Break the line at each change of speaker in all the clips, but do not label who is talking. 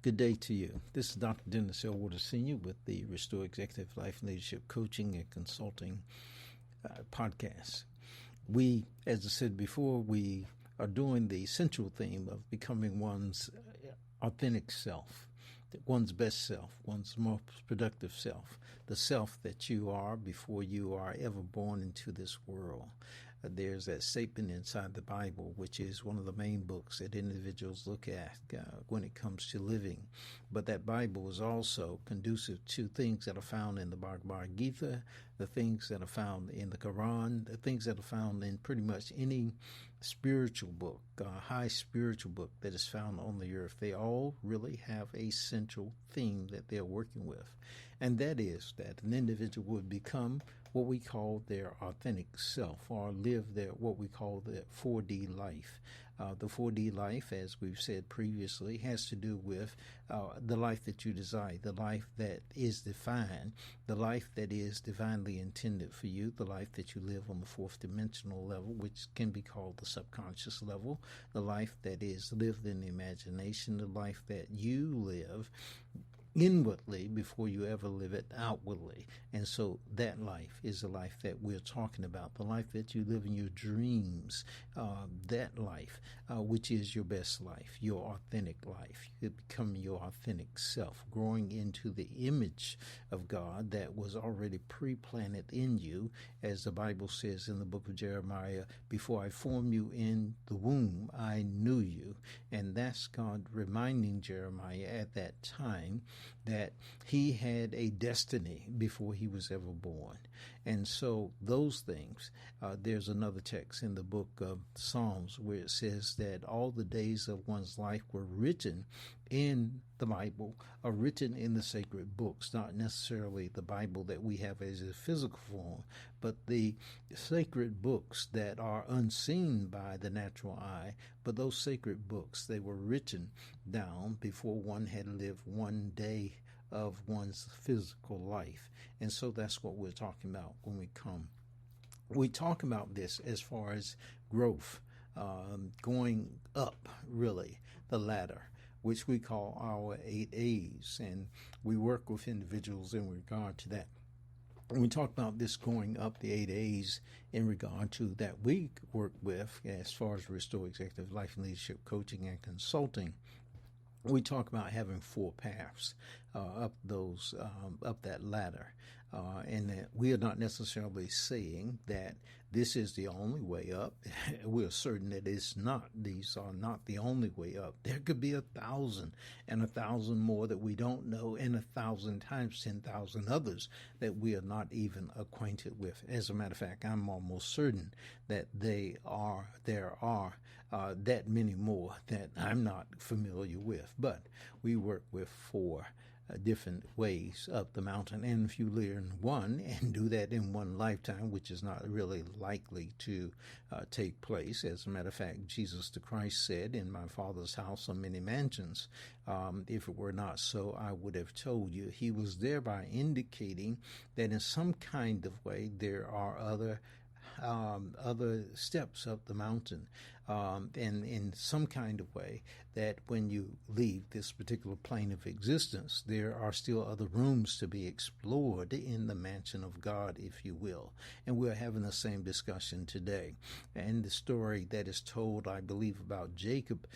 Good day to you. This is Dr. Dennis Elwater Sr. with the Restore Executive Life and Leadership Coaching and Consulting podcast. We, as I said before, we are doing the central theme of becoming one's authentic self, one's best self, one's most productive self, the self that you are before you are ever born into this world. There's that statement inside the Bible, which is one of the main books that individuals look at when it comes to living. But that Bible is also conducive to things that are found in the Bhagavad Gita, the things that are found in the Quran, the things that are found in pretty much any spiritual book, high spiritual book that is found on the earth. They all really have a central theme that they're working with. And that is that an individual would become what we call their authentic self, or live their what we call the 4D life. The 4D life, as we've said previously, has to do with the life that you desire, the life that is defined, the life that is divinely intended for you, the life that you live on the fourth dimensional level, which can be called the subconscious level, the life that is lived in the imagination, the life that you live inwardly before you ever live it outwardly. And so that life is the life that we're talking about, the life that you live in your dreams, that life, which is your best life, your authentic life. You become your authentic self, growing into the image of God that was already pre-planted in you, as the Bible says in the book of Jeremiah, before I formed you in the womb, I knew you. And that's God reminding Jeremiah at that time that he had a destiny before he was ever born. And so those things, there's another text in the book of Psalms where it says that all the days of one's life were written in the Bible, are written in the sacred books, not necessarily the Bible that we have as a physical form, but the sacred books that are unseen by the natural eye. But those sacred books, they were written down before one had lived one day of one's physical life. And so that's what we're talking about when we come. We talk about this as far as growth, going up, really, the ladder, which we call our 8 A's, and we work with individuals in regard to that. When we talk about this going up the 8 A's in regard to that we work with as far as Restore Executive Life and Leadership Coaching and Consulting, we talk about having 4 paths up that ladder, and that we are not necessarily saying that this is the only way up. We are certain that it's not. These are not the only way up. There could be 1,000 and 1,000 more that we don't know, and 1,000 times 10,000 others that we are not even acquainted with. As a matter of fact, I'm almost certain that there are that many more that I'm not familiar with. But we work with 4 different ways up the mountain, and if you learn one and do that in one lifetime, which is not really likely to take place. As a matter of fact, Jesus the Christ said, "In my Father's house are many mansions. If it were not so, I would have told you." He was thereby indicating that in some kind of way there are other steps up the mountain, and in some kind of way that when you leave this particular plane of existence, there are still other rooms to be explored in the mansion of God, if you will. And we're having the same discussion today. And the story that is told, I believe, about Jacob,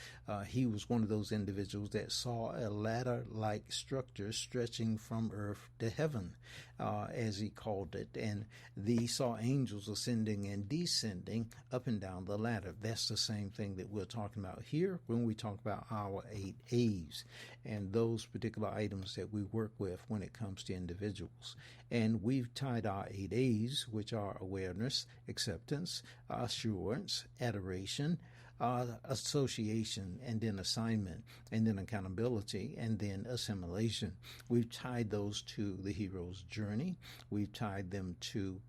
he was one of those individuals that saw a ladder-like structure stretching from earth to heaven, as he called it, and he saw angels ascending and descending up and down the ladder. That's the same thing that we're talking about here when we talk about our 8 A's and those particular items that we work with when it comes to individuals. And we've tied our 8 A's, which are awareness, acceptance, assurance, adoration, association, and then assignment, and then accountability, and then assimilation. We've tied those to the hero's journey. We've tied them to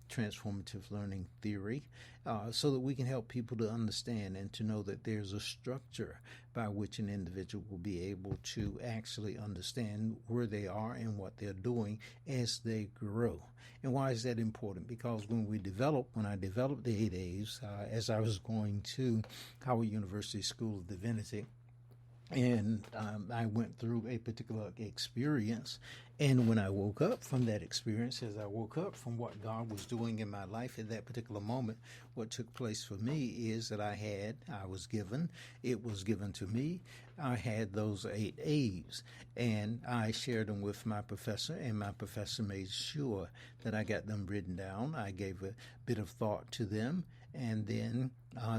transformative learning theory, so that we can help people to understand and to know that there's a structure by which an individual will be able to actually understand where they are and what they're doing as they grow. And why is that important? Because when I developed the 8 A's, as I was going to Howard University School of Divinity, And I went through a particular experience. And when I woke up from that experience, as I woke up from what God was doing in my life at that particular moment, what took place for me is that I was given, it was given to me. I had those 8 A's, and I shared them with my professor, and my professor made sure that I got them written down. I gave a bit of thought to them, and then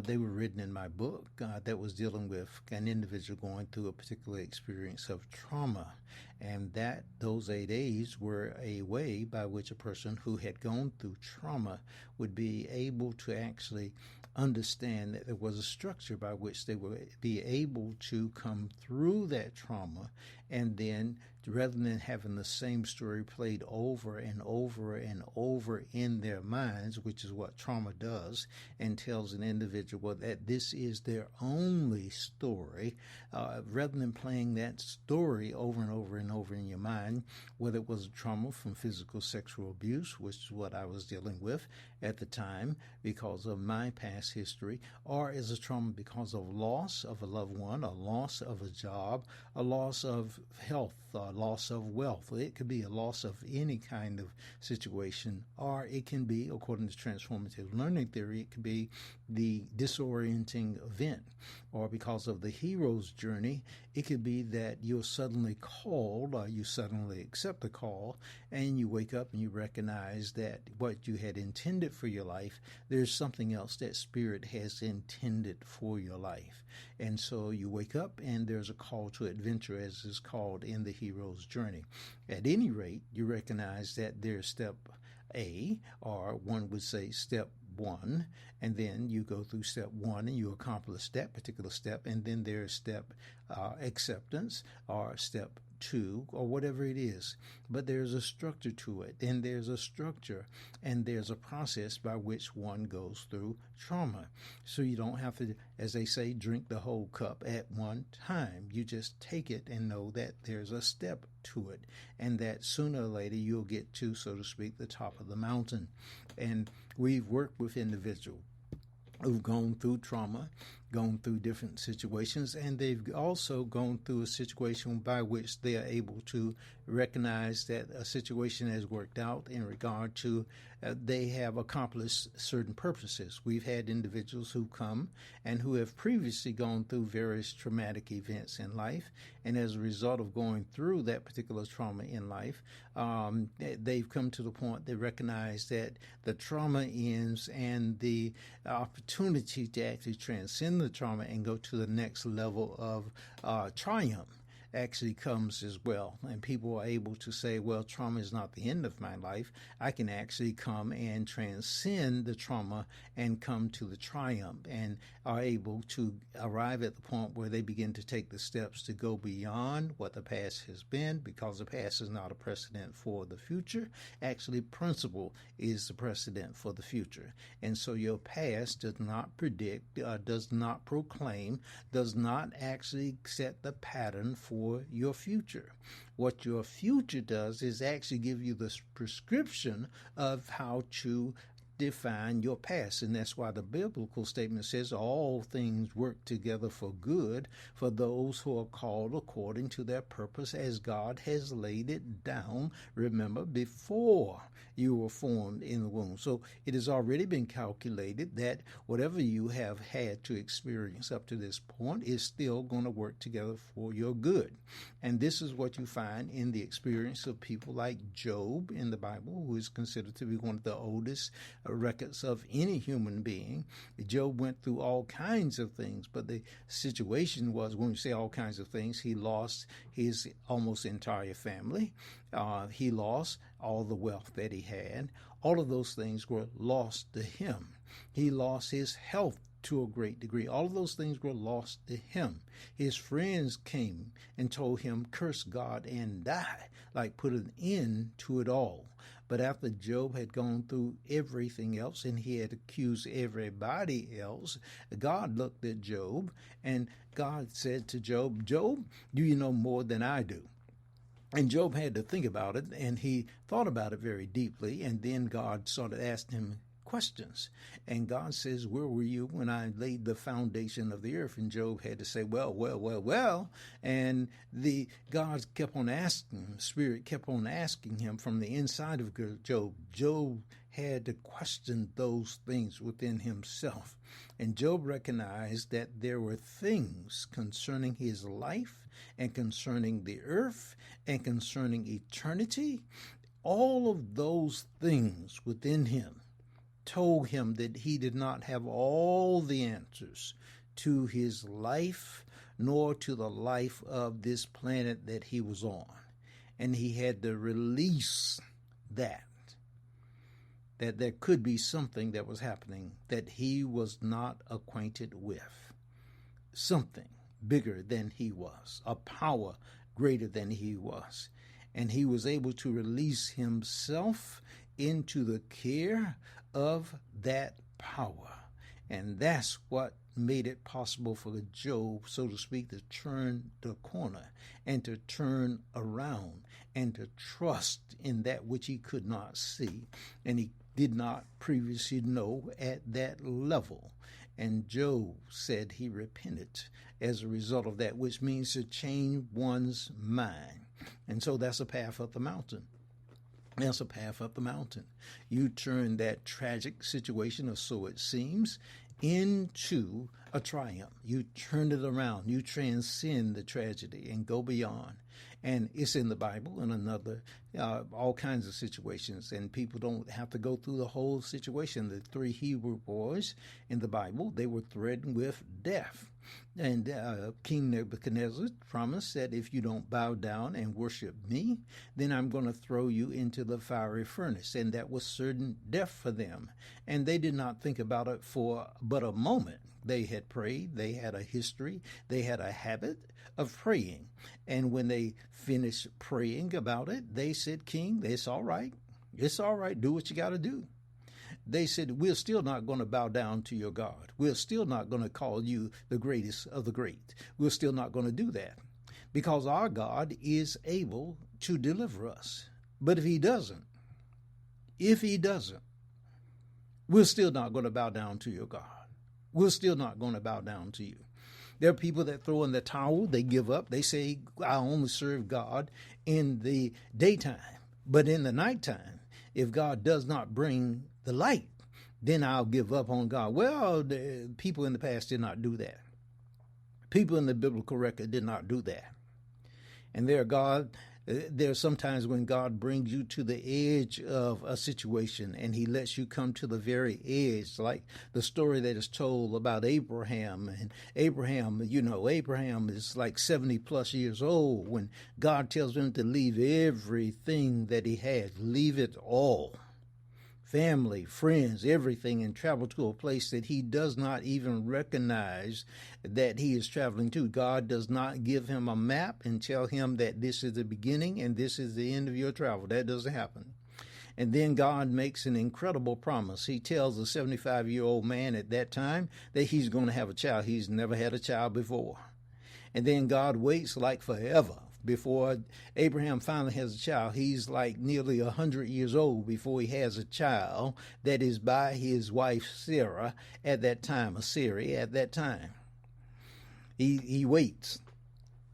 they were written in my book that was dealing with an individual going through a particular experience of trauma. And that those 8 A's were a way by which a person who had gone through trauma would be able to actually understand that there was a structure by which they would be able to come through that trauma, and then rather than having the same story played over and over and over in their minds, which is what trauma does, and tells an individual that this is their only story, rather than playing that story over and over and over in your mind, whether it was a trauma from physical sexual abuse, which is what I was dealing with at the time because of my past history, or as a trauma because of loss of a loved one, a loss of a job, a loss of health, a loss of wealth. It could be a loss of any kind of situation, or it can be, according to transformative learning theory, it could be the disorienting event. Or because of the hero's journey, it could be that you're suddenly called, or you suddenly accept a call, and you wake up and you recognize that what you had intended for your life, there's something else that Spirit has intended for your life. And so you wake up and there's a call to adventure, as is called in the hero's journey. At any rate, you recognize that there's step A, or one would say step 1, and then you go through step 1 and you accomplish that particular step, and then there's step acceptance, or step 2, or whatever it is. But there's a structure to it, and there's a structure, and there's a process by which one goes through trauma. So you don't have to, as they say, drink the whole cup at one time. You just take it and know that there's a step to it, and that sooner or later you'll get to, so to speak, the top of the mountain. And we've worked with individuals who've gone through trauma, gone through different situations, and they've also gone through a situation by which they are able to recognize that a situation has worked out in regard to they have accomplished certain purposes. We've had individuals who come and who have previously gone through various traumatic events in life, and as a result of going through that particular trauma in life, they've come to the point they recognize that the trauma ends, and the opportunity to actually transcend the trauma and go to the next level of triumph actually comes as well. And people are able to say, well, trauma is not the end of my life. I can actually come and transcend the trauma and come to the triumph, and are able to arrive at the point where they begin to take the steps to go beyond what the past has been, because the past is not a precedent for the future. Actually, principle is the precedent for the future. And so your past does not predict, does not proclaim, does not actually set the pattern for your future. What your future does is actually give you the prescription of how to define your past. And that's why the biblical statement says all things work together for good for those who are called according to their purpose, as God has laid it down, remember, before you were formed in the womb. So it has already been calculated that whatever you have had to experience up to this point is still going to work together for your good. And this is what you find in the experience of people like Job in the Bible, who is considered to be one of the oldest records of any human being. Job went through all kinds of things, but the situation was, when we say all kinds of things, he lost his almost entire family. He lost all the wealth that he had. All of those things were lost to him. He lost his health to a great degree. All of those things were lost to him. His friends came and told him, curse God and die, like put an end to it all. But after Job had gone through everything else and he had accused everybody else, God looked at Job, and God said to Job, Job, do you know more than I do? And Job had to think about it, and he thought about it very deeply, and then God started asking him questions. And God says, where were you when I laid the foundation of the earth? And Job had to say, well. And God kept on asking, Spirit kept on asking him from the inside of Job. Job had to question those things within himself. And Job recognized that there were things concerning his life and concerning the earth and concerning eternity. All of those things within him told him that he did not have all the answers to his life, nor to the life of this planet that he was on. And he had to release that there could be something that was happening that he was not acquainted with. Something bigger than he was, a power greater than he was. And he was able to release himself into the care of that power. And that's what made it possible for Job, so to speak, to turn the corner and to turn around and to trust in that which he could not see and he did not previously know at that level. And Job said he repented as a result of that, which means to change one's mind. And so that's a path up the mountain. That's a path up the mountain. You turn that tragic situation, or so it seems, into a triumph. You turn it around. You transcend the tragedy and go beyond. And it's in the Bible and another, all kinds of situations. And people don't have to go through the whole situation. The 3 Hebrew boys in the Bible, they were threatened with death. And King Nebuchadnezzar promised that if you don't bow down and worship me, then I'm going to throw you into the fiery furnace. And that was certain death for them. And they did not think about it for but a moment. They had prayed. They had a history. They had a habit of praying. And when they finished praying about it, they said, King, it's all right. It's all right. Do what you got to do. They said, we're still not going to bow down to your God. We're still not going to call you the greatest of the great. We're still not going to do that because our God is able to deliver us. But if he doesn't, we're still not going to bow down to your God. We're still not going to bow down to you. There are people that throw in the towel, they give up. They say, I only serve God in the daytime. But in the nighttime, if God does not bring the light, then I'll give up on God. Well, the people in the past did not do that. People in the biblical record did not do that. And there are sometimes when God brings you to the edge of a situation and he lets you come to the very edge, like the story that is told about Abraham. And Abraham is like 70 plus years old when God tells him to leave everything that he has, leave it all. Family, friends, everything, and travel to a place that he does not even recognize that he is traveling to. God does not give him a map and tell him that this is the beginning and this is the end of your travel. That doesn't happen. And then God makes an incredible promise. He tells a 75-year-old man at that time that he's going to have a child. He's never had a child before. And then God waits like forever before Abraham finally has a child. He's like nearly 100 years old before he has a child that is by his wife Sarah at that time, Sarai at that time. He waits.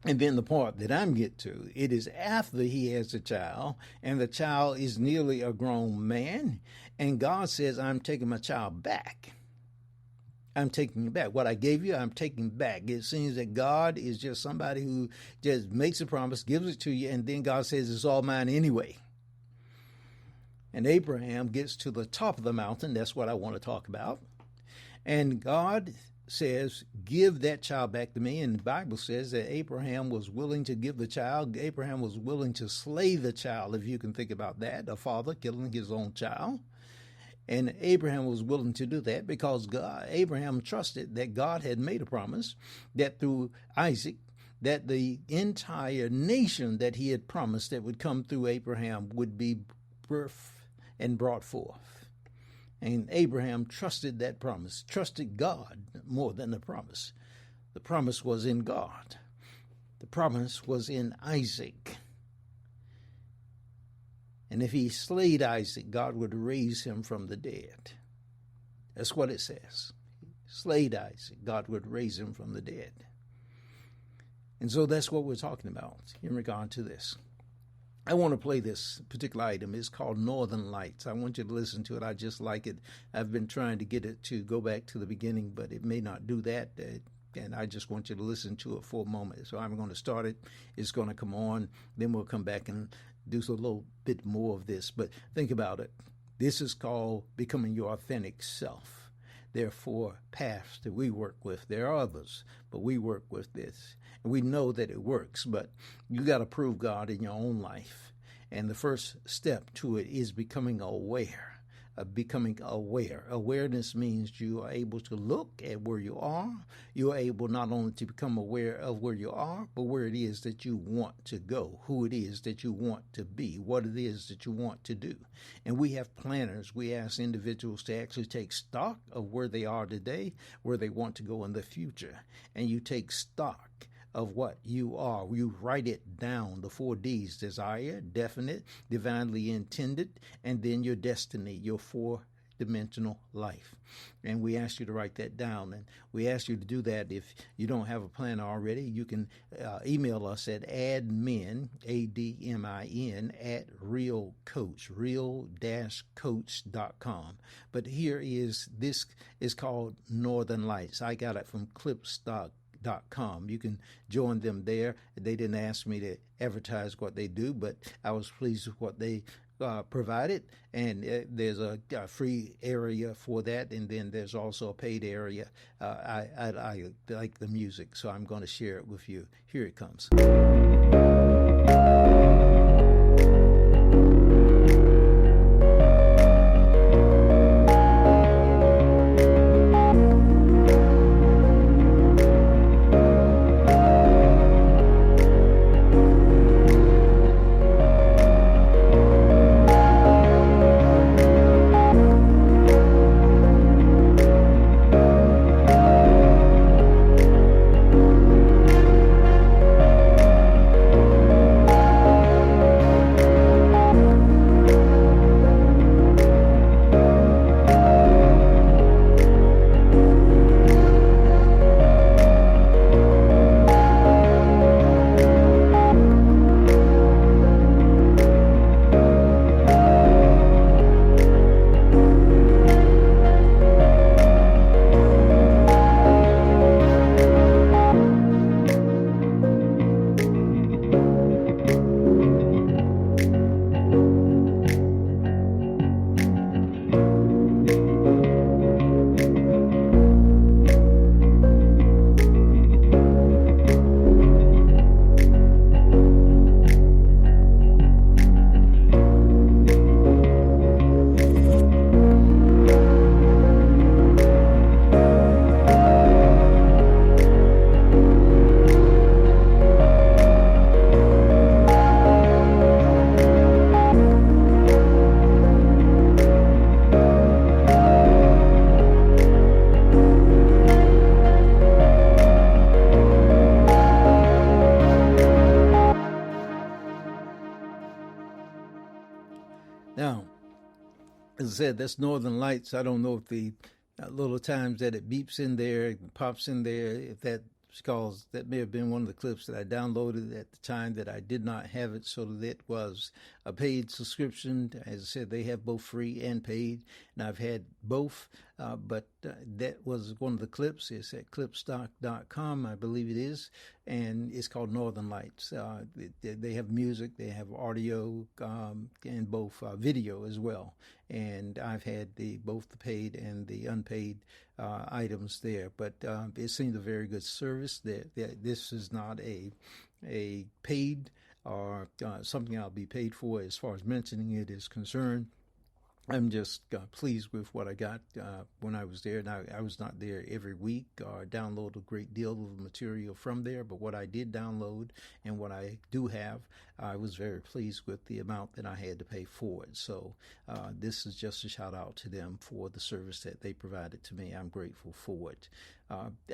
And then the part that I'm getting to, it is after he has a child, and the child is nearly a grown man, and God says, I'm taking my child back. I'm taking it back. What I gave you, I'm taking back. It seems that God is just somebody who just makes a promise, gives it to you, and then God says it's all mine anyway. And Abraham gets to the top of the mountain. That's what I want to talk about. And God says, give that child back to me. And the Bible says that Abraham was willing to give the child. Abraham was willing to slay the child, if you can think about that, a father killing his own child. And Abraham was willing to do that because Abraham trusted that God had made a promise that through Isaac, that the entire nation that he had promised that would come through Abraham would be birthed and brought forth. And Abraham trusted that promise, trusted God more than the promise. The promise was in God. The promise was in Isaac. And if he slayed Isaac, God would raise him from the dead. That's what it says. Slayed Isaac, God would raise him from the dead. And so that's what we're talking about in regard to this. I want to play this particular item. It's called Northern Lights. I want you to listen to it. I just like it. I've been trying to get it to go back to the beginning, but it may not do that. And I just want you to listen to it for a moment. So I'm going to start it. It's going to come on. Then we'll come back and do a little bit more of this. But think about it. This is called Becoming Your Authentic Self. There are 4 paths that we work with. There are others, but we work with this. And we know that it works, but you got to prove God in your own life. And the first step to it is becoming aware. Awareness means you are able to look at where you are. You are able not only to become aware of where you are, but where it is that you want to go, who it is that you want to be, what it is that you want to do. And we have planners. We ask individuals to actually take stock of where they are today, where they want to go in the future. And you take stock of what you are. You write it down, the 4 Ds: desire, definite, divinely intended, and then your destiny, your 4-dimensional life. And we ask you to write that down. And we ask you to do that. If you don't have a plan already, you can email us at admin, ADMIN, at real-coach.com. But this is called Northern Lights. I got it from Clipstock.com. You can join them there. They didn't ask me to advertise what they do, but I was pleased with what they provided. And there's a free area for that, and then there's also a paid area. I like the music, so I'm going to share it with you. Here it comes. Now, as I said, that's Northern Lights. I don't know if the little times that it beeps in there, pops in there, if that's because that may have been one of the clips that I downloaded at the time that I did not have it, so that it was a paid subscription. As I said, they have both free and paid, and I've had both, but that was one of the clips. It's at clipstock.com, I believe it is, and it's called Northern Lights. They have music, they have audio, and both video as well. And I've had both the paid and the unpaid items there, but it seemed a very good service. This is not a paid or something I'll be paid for as far as mentioning it is concerned. I'm just pleased with what I got when I was there. Now, I was not there every week or download a great deal of material from there, but what I did download and what I do have, I was very pleased with the amount that I had to pay for it. So this is just a shout out to them for the service that they provided to me. I'm grateful for it.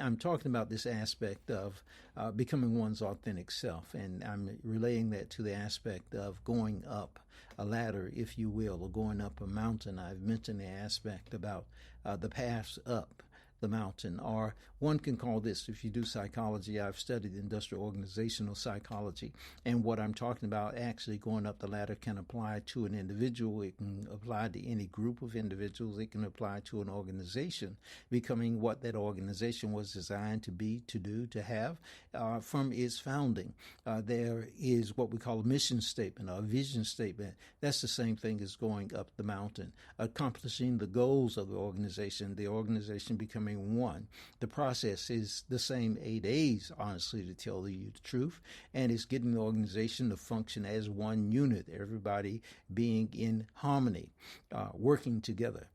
I'm talking about this aspect of becoming one's authentic self, and I'm relaying that to the aspect of going up a ladder, if you will, or going up a mountain. I've mentioned the aspect about the paths up the mountain, or one can call this, if you do psychology, I've studied industrial organizational psychology, and what I'm talking about, actually going up the ladder, can apply to an individual, it can apply to any group of individuals, it can apply to an organization, becoming what that organization was designed to be, to do, to have from its founding. There is what we call a mission statement or a vision statement. That's the same thing as going up the mountain, accomplishing the goals of the organization becoming one. The process is the same 8 A's, honestly, to tell you the truth, and it's getting the organization to function as one unit, everybody being in harmony, working together.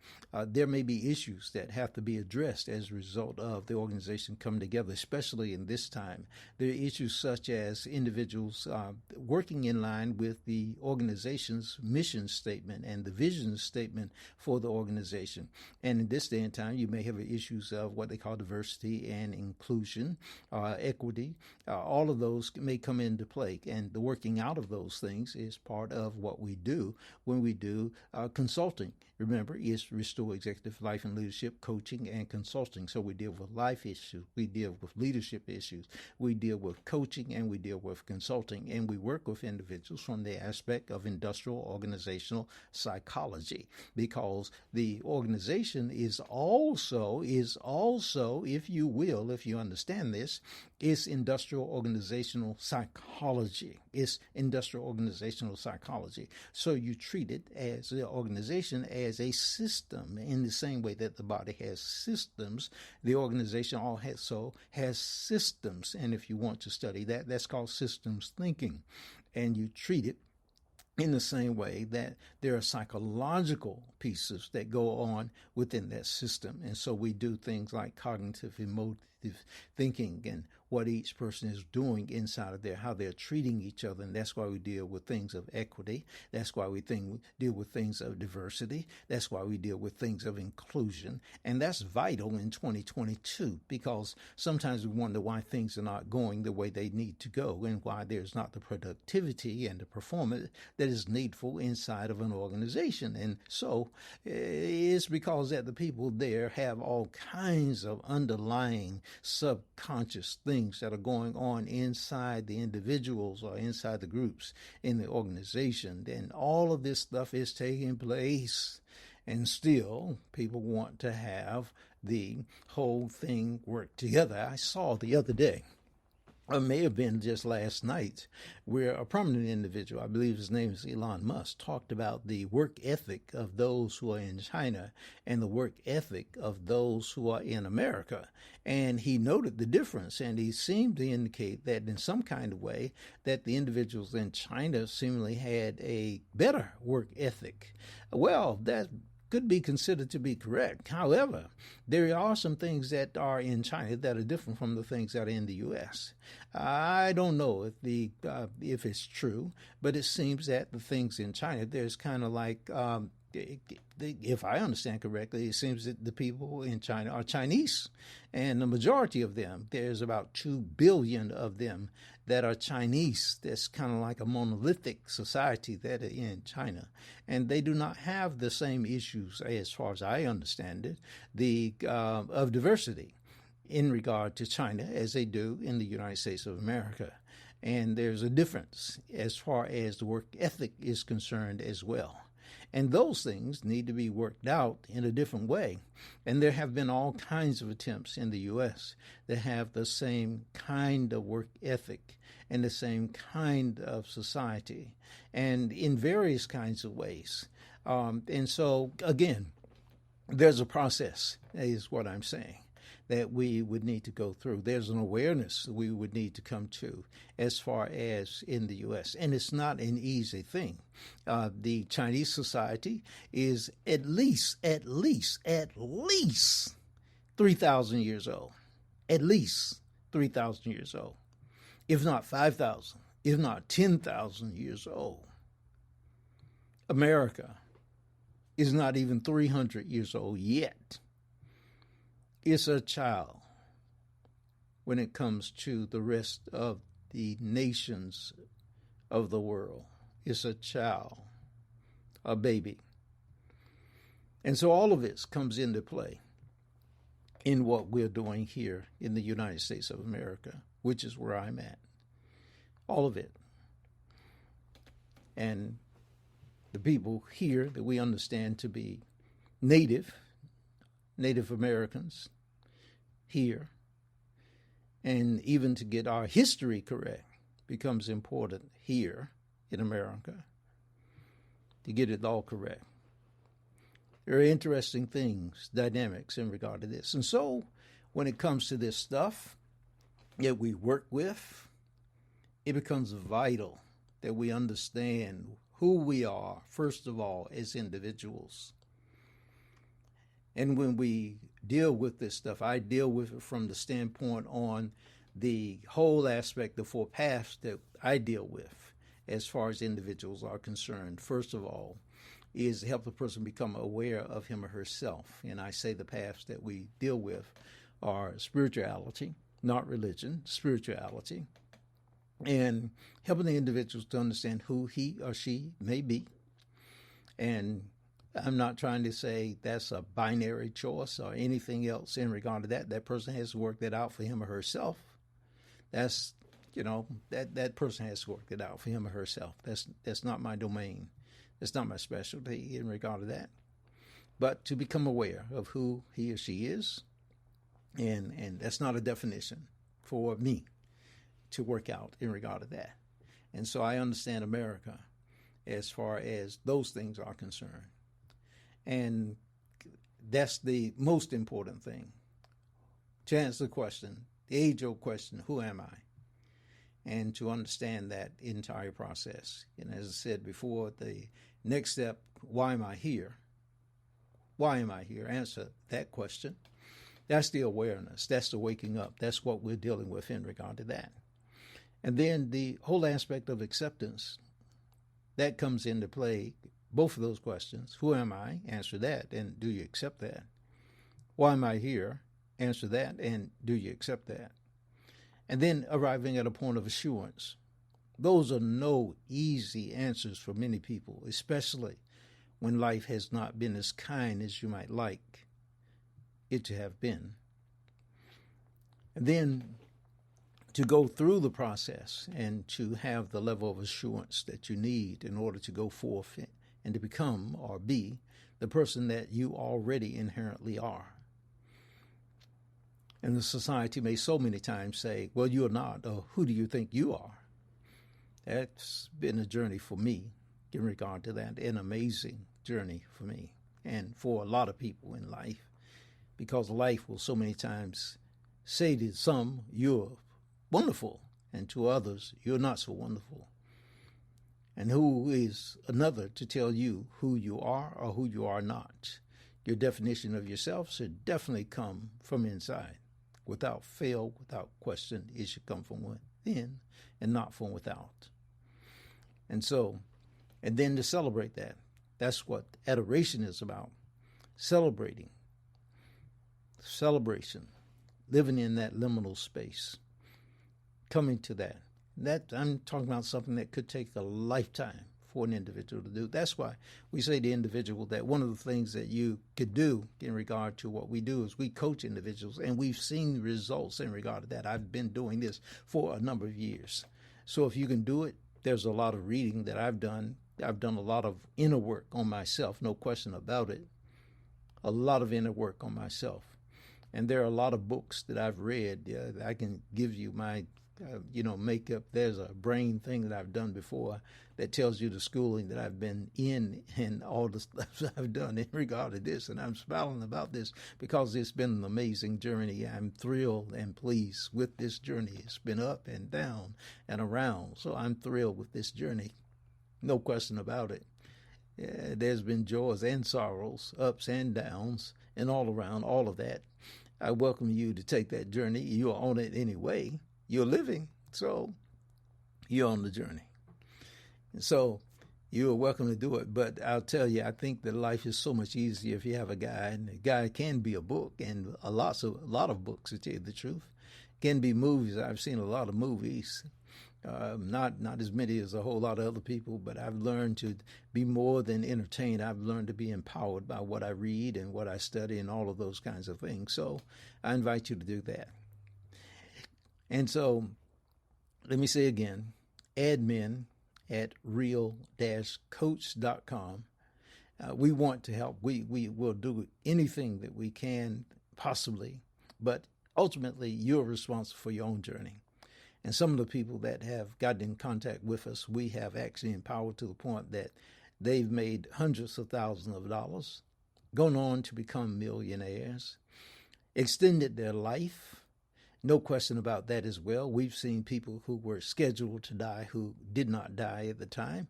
There may be issues that have to be addressed as a result of the organization coming together, especially in this time. There are issues such as individuals working in line with the organization's mission statement and the vision statement for the organization. And in this day and time, you may have issues of what they call diversity and inclusion, equity. All of those may come into play, and the working out of those things is part of what we do when we do consulting. Remember, it's Restore Executive Life and Leadership Coaching and Consulting. So we deal with life issues, we deal with leadership issues, we deal with coaching, and we deal with consulting, and we work with individuals from the aspect of industrial organizational psychology, because the organization is also, if you will, if you understand this, is industrial organizational psychology. It's industrial organizational psychology. So you treat it as the organization as a system, in the same way that the body has systems. The organization also has systems. And if you want to study that, that's called systems thinking. And you treat it in the same way that there are psychological pieces that go on within that system. And so we do things like cognitive, emotive thinking, and what each person is doing inside of there, how they're treating each other. And that's why we deal with things of equity. That's why we deal with things of diversity. That's why we deal with things of inclusion. And that's vital in 2022, because sometimes we wonder why things are not going the way they need to go, and why there's not the productivity and the performance that is needful inside of an organization. And so it's because that the people there have all kinds of underlying subconscious things that are going on inside the individuals or inside the groups in the organization. And all of this stuff is taking place, and still people want to have the whole thing work together. I saw the other day, it may have been just last night, where a prominent individual, I believe his name is Elon Musk, talked about the work ethic of those who are in China and the work ethic of those who are in America. And he noted the difference, and he seemed to indicate that in some kind of way that the individuals in China seemingly had a better work ethic. Well, that could be considered to be correct. However, there are some things that are in China that are different from the things that are in the U.S. I don't know if it's true, but it seems that the things in China, there's kind of like, if I understand correctly, it seems that the people in China are Chinese, and the majority of them, there's about 2 billion of them that are Chinese. That's kind of like a monolithic society that are in China. And they do not have the same issues, as far as I understand it, of diversity in regard to China as they do in the United States of America. And there's a difference as far as the work ethic is concerned as well. And those things need to be worked out in a different way. And there have been all kinds of attempts in the U.S. that have the same kind of work ethic and the same kind of society, and in various kinds of ways. And so, again, there's a process, is what I'm saying, that we would need to go through. There's an awareness we would need to come to as far as in the U.S. And it's not an easy thing. The Chinese society is at least 3,000 years old. At least 3,000 years old. If not 5,000, if not 10,000 years old. America is not even 300 years old yet. It's a child when it comes to the rest of the nations of the world. It's a child. a baby. And so all of this comes into play in what we're doing here in the United States of America, which is where I'm at. All of it. And the people here that we understand to be Native Americans here, and even to get our history correct becomes important here in America, to get it all correct. There are interesting things, dynamics in regard to this. And so when it comes to this stuff that we work with, it becomes vital that we understand who we are, first of all, as individuals. And when we deal with this stuff, I deal with it from the standpoint on the whole aspect, the four paths that I deal with as far as individuals are concerned. First of all, is to help the person become aware of him or herself. And I say the paths that we deal with are spirituality, not religion, spirituality, and helping the individuals to understand who he or she may be. And I'm not trying to say that's a binary choice or anything else in regard to that. That person has to work that out for him or herself. That's, that person has to work it out for him or herself. That's not my domain. It's not my specialty in regard to that. But to become aware of who he or she is, and that's not a definition for me to work out in regard to that. And so I understand America as far as those things are concerned. And that's the most important thing. To answer the question, the age-old question, who am I? And to understand that entire process. And as I said before, the next step, why am I here? Why am I here? Answer that question. That's the awareness. That's the waking up. That's what we're dealing with in regard to that. And then the whole aspect of acceptance, that comes into play, both of those questions. Who am I? Answer that, and do you accept that? Why am I here? Answer that, and do you accept that? And then arriving at a point of assurance. Those are no easy answers for many people, especially when life has not been as kind as you might like it to have been. And then to go through the process and to have the level of assurance that you need in order to go forth and to become or be the person that you already inherently are. And the society may so many times say, well, you're not, or who do you think you are? That's been a journey for me in regard to that, an amazing journey for me and for a lot of people in life, because life will so many times say to some, you're wonderful, and to others, you're not so wonderful. And who is another to tell you who you are or who you are not? Your definition of yourself should definitely come from inside. Without fail, without question, it should come from within and not from without. And so, and then to celebrate that. That's what adoration is about. Celebrating. Celebration. Living in that liminal space. Coming to that. I'm talking about something that could take a lifetime for an individual to do. That's why we say to individual that one of the things that you could do in regard to what we do is we coach individuals, and we've seen results in regard to that. I've been doing this for a number of years. So if you can do it, there's a lot of reading that I've done. I've done a lot of inner work on myself, no question about it. A lot of inner work on myself. And there are a lot of books that I've read. I can give you my makeup. There's a brain thing that I've done before that tells you the schooling that I've been in and all the stuff I've done in regard to this. And I'm smiling about this because it's been an amazing journey. I'm thrilled and pleased with this journey. It's been up and down and around. So I'm thrilled with this journey. No question about it. There's been joys and sorrows, ups and downs, and all around, all of that. I welcome you to take that journey. You're on it anyway. You're living, so you're on the journey. And so you're welcome to do it. But I'll tell you, I think that life is so much easier if you have a guide. And a guide can be a book, and a lot of books, to tell you the truth. Can be movies. I've seen a lot of movies Not as many as a whole lot of other people, but I've learned to be more than entertained. I've learned to be empowered by what I read and what I study and all of those kinds of things. So I invite you to do that. And so let me say again, admin at real-coach.com. We want to help. We will do anything that we can possibly, but ultimately you're responsible for your own journey. And some of the people that have gotten in contact with us, we have actually empowered to the point that they've made hundreds of thousands of dollars, gone on to become millionaires, extended their life. No question about that as well. We've seen people who were scheduled to die who did not die at the time.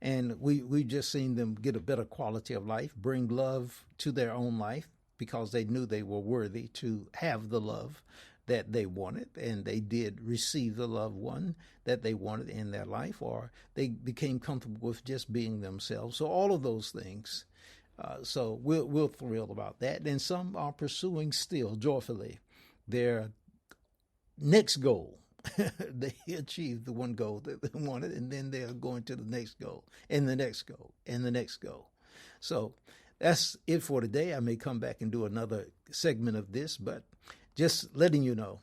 And we've just seen them get a better quality of life, bring love to their own life because they knew they were worthy to have the love that they wanted, and they did receive the loved one that they wanted in their life, or they became comfortable with just being themselves. So all of those things. So we're thrilled about that. And some are pursuing still joyfully their next goal. They achieved the one goal that they wanted, and then they're going to the next goal, and the next goal, and the next goal. So that's it for today. I may come back and do another segment of this, but just letting you know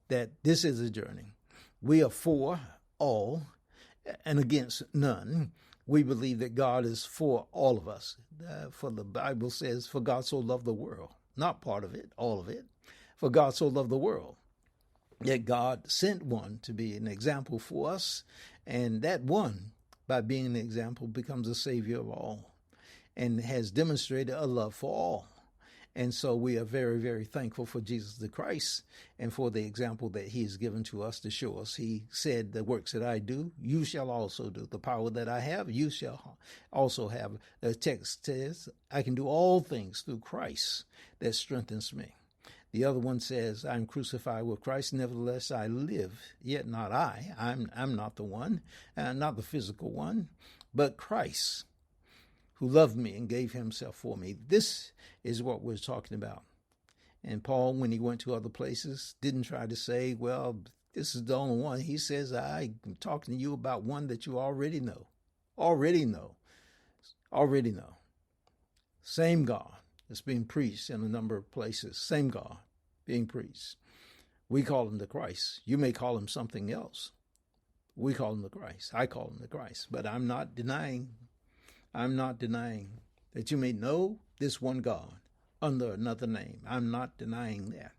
that this is a journey. We are for all and against none. We believe that God is for all of us. For the Bible says, for God so loved the world, not part of it, all of it. For God so loved the world that God sent one to be an example for us. And that one, by being an example, becomes a savior of all and has demonstrated a love for all. And so we are very, very thankful for Jesus the Christ and for the example that he has given to us to show us. He said, the works that I do, you shall also do. The power that I have, you shall also have. The text says, I can do all things through Christ that strengthens me. The other one says, I'm crucified with Christ, nevertheless I live, yet not I. I'm not the one, not the physical one, but Christ, who loved me and gave himself for me. This is what we're talking about. And Paul, when he went to other places, didn't try to say, well, this is the only one. He says, I'm talking to you about one that you already know. Already know. Same God that's being preached in a number of places. Same God being preached. We call him the Christ. You may call him something else. We call him the Christ. I call him the Christ. But I'm not denying that you may know this one God under another name. I'm not denying that.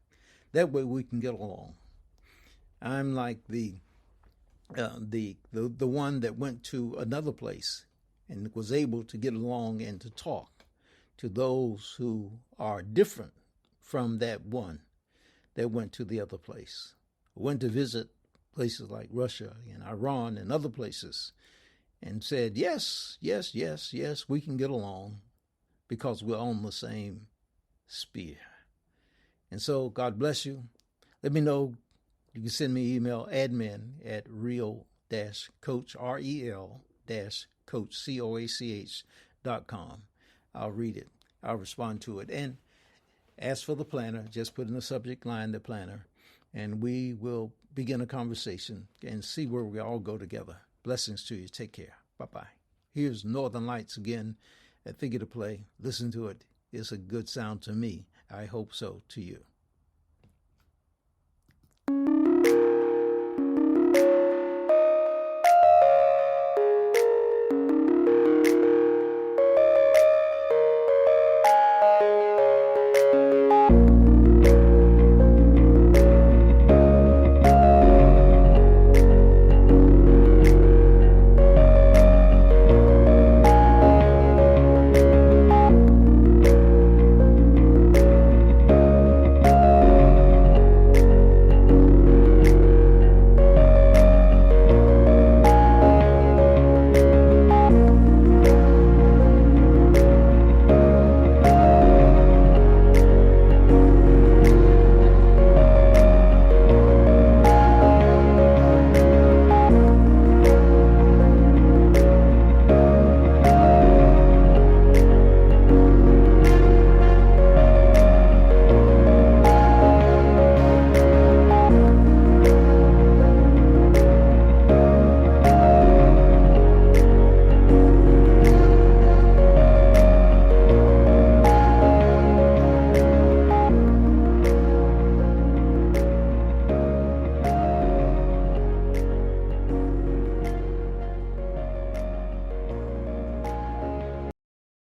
That way we can get along. I'm like the one that went to another place and was able to get along and to talk to those who are different from that one that went to the other place. Went to visit places like Russia and Iran and other places, and said, yes, we can get along because we're on the same spear. And so God bless you. Let me know. You can send me email, admin at real-coach, REL-coach, COACH.com. I'll read it. I'll respond to it. And as for the planner, just put in the subject line, the planner, and we will begin a conversation and see where we all go together. Blessings to you. Take care. Bye-bye. Here's Northern Lights again at Figure to Play. Listen to it. It's a good sound to me. I hope so to you.